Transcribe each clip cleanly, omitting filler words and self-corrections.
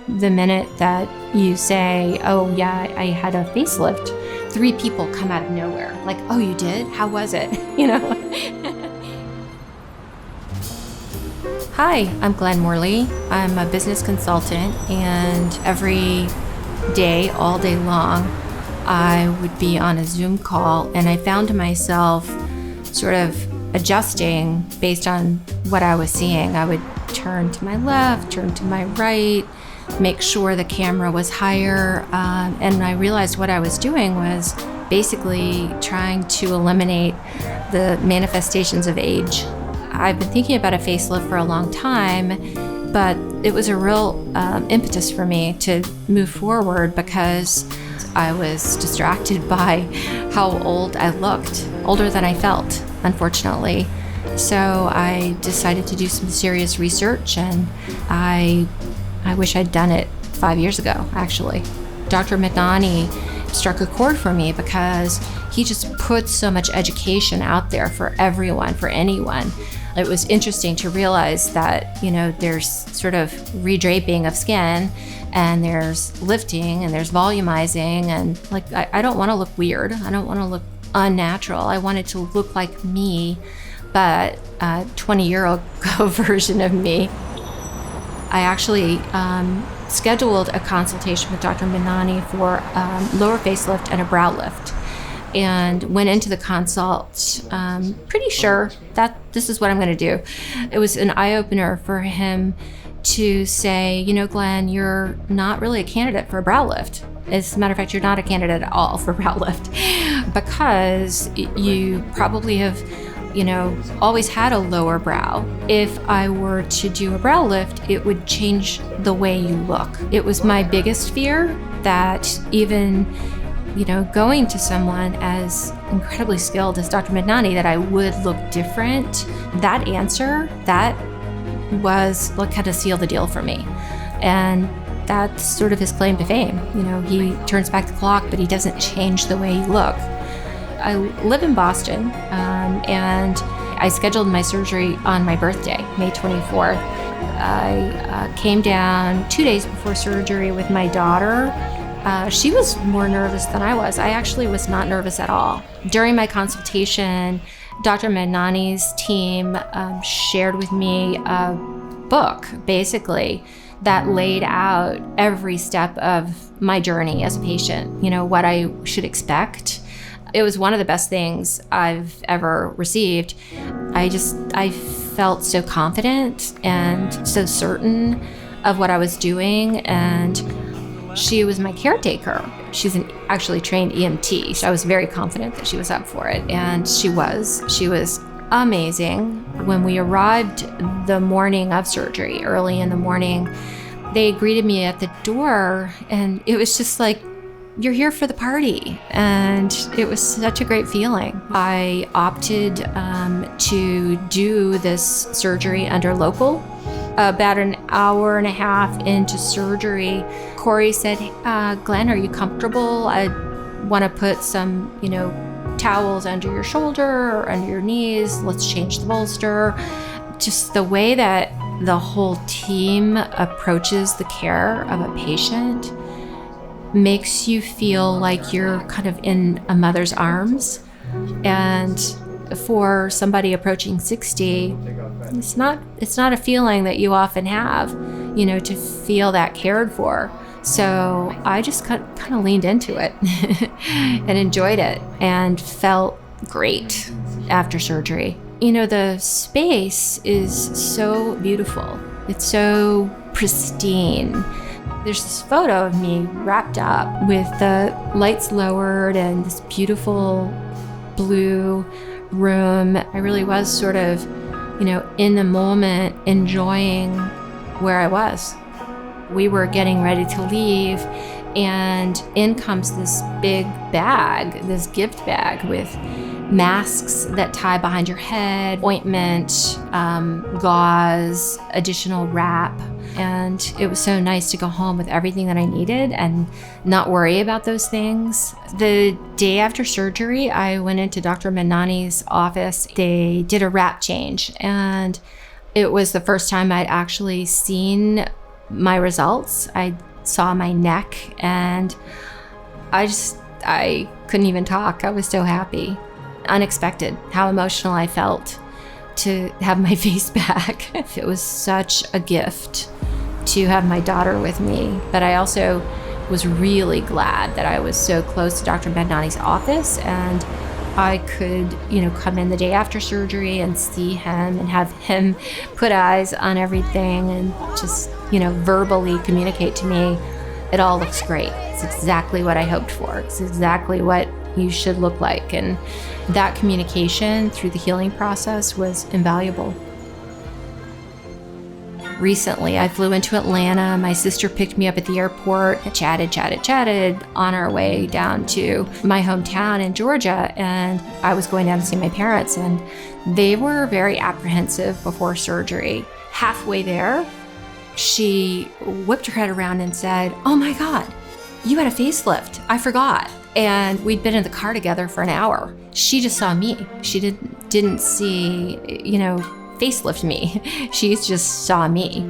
The minute that you say, oh yeah, I had a facelift, 3 people come out of nowhere. Like, oh, you did? How was it? You know? Hi, I'm Gwen Morley. I'm a business consultant, and every day, all day long, I would be on a Zoom call, and I found myself sort of adjusting based on what I was seeing. I would turn to my left, turn to my right, make sure the camera was higher, and I realized what I was doing was basically trying to eliminate the manifestations of age. I've been thinking about a facelift for a long time, but it was a real impetus for me to move forward because I was distracted by how old I looked, older than I felt, unfortunately. So I decided to do some serious research, and I wish I'd done it 5 years ago, actually. Dr. Madnani struck a chord for me because he just put so much education out there for everyone, for anyone. It was interesting to realize that, you know, there's sort of redraping of skin, and there's lifting, and there's volumizing, and like, I don't want to look weird. I don't want to look unnatural. I want it to look like me, but a 20-year-old version of me. I actually scheduled a consultation with Dr. Madnani for lower facelift and a brow lift, and went into the consult pretty sure that this is what I'm going to do. It was an eye-opener for him to say, you know, Gwen, you're not really a candidate for a brow lift. As a matter of fact, you're not a candidate at all for brow lift because you probably have, you know, always had a lower brow. If I were to do a brow lift, it would change the way you look. It was my biggest fear that even, you know, going to someone as incredibly skilled as Dr. Madnani, that I would look different. That answer, that was what kind of sealed the deal for me. And that's sort of his claim to fame. You know, he turns back the clock, but he doesn't change the way you look. I live in Boston, and I scheduled my surgery on my birthday, May 24th. I came down 2 days before surgery with my daughter. She was more nervous than I was. I actually was not nervous at all. During my consultation, Dr. Madnani's team shared with me a book, basically, that laid out every step of my journey as a patient, you know, what I should expect. It was one of the best things I've ever received. I felt so confident and so certain of what I was doing, and she was my caretaker. She's an actually trained EMT, so I was very confident that she was up for it, and she was. She was amazing. When we arrived the morning of surgery, early in the morning, they greeted me at the door, and it was just like, you're here for the party. And it was such a great feeling. I opted to do this surgery under local. About an hour and a half into surgery, Corey said, Glenn, are you comfortable? I want to put some, you know, towels under your shoulder or under your knees. Let's change the bolster. Just the way that the whole team approaches the care of a patient makes you feel like you're kind of in a mother's arms. And for somebody approaching 60, it's not a feeling that you often have, you know, to feel that cared for. So I just kind of leaned into it and enjoyed it and felt great after surgery. You know, the space is so beautiful. It's so pristine. There's this photo of me wrapped up with the lights lowered and this beautiful blue room. I really was sort of, you know, in the moment, enjoying where I was. We were getting ready to leave, and in comes this big bag, this gift bag with masks that tie behind your head, ointment, gauze, additional wrap. And it was so nice to go home with everything that I needed and not worry about those things. The day after surgery, I went into Dr. Madnani's office. They did a wrap change, and it was the first time I'd actually seen my results. I saw my neck and I couldn't even talk. I was so happy. Unexpected how emotional I felt to have my face back. It was such a gift to have my daughter with me, but I also was really glad that I was so close to Dr. Madnani's office and I could, come in the day after surgery and see him and have him put eyes on everything and just, verbally communicate to me, it all looks great. It's exactly what I hoped for. It's exactly what you should look like. And that communication through the healing process was invaluable. Recently, I flew into Atlanta. My sister picked me up at the airport, chatted on our way down to my hometown in Georgia. And I was going down to see my parents, and they were very apprehensive before surgery. Halfway there, she whipped her head around and said, "Oh my God, you had a facelift. I forgot." And we'd been in the car together for an hour. She just saw me. She didn't see, facelift me. She just saw me.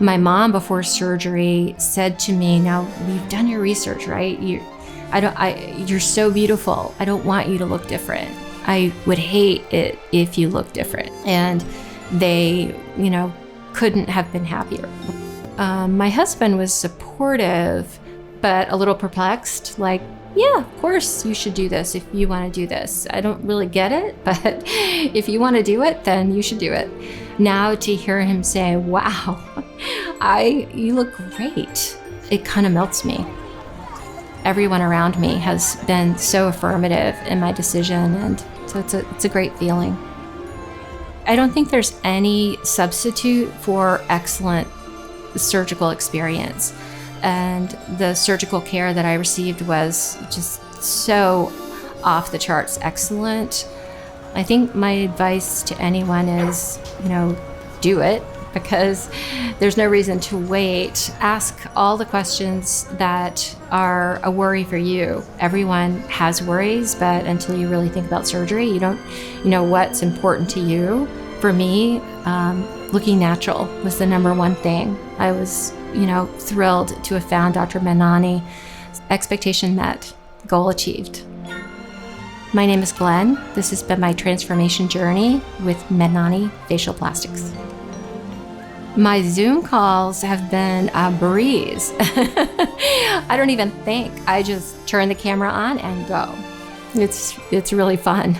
My mom before surgery said to me, "Now we've done your research, right? You're so beautiful. I don't want you to look different. I would hate it if you look different." And they, couldn't have been happier. My husband was supportive, but a little perplexed, like, "Yeah, of course you should do this if you want to do this. I don't really get it, but if you want to do it, then you should do it." Now to hear him say, "Wow, you look great," it kind of melts me. Everyone around me has been so affirmative in my decision, and so it's a great feeling. I don't think there's any substitute for excellent surgical experience. And the surgical care that I received was just so off the charts excellent. I think my advice to anyone is, do it, because there's no reason to wait. Ask all the questions that are a worry for you. Everyone has worries, but until you really think about surgery, you don't know what's important to you. For me, looking natural was the number one thing. I was thrilled to have found Dr. Madnani. Expectation met, goal achieved. My name is Gwen. This has been my transformation journey with Madnani Facial Plastics. My Zoom calls have been a breeze. I don't even think. I just turn the camera on and go. It's really fun.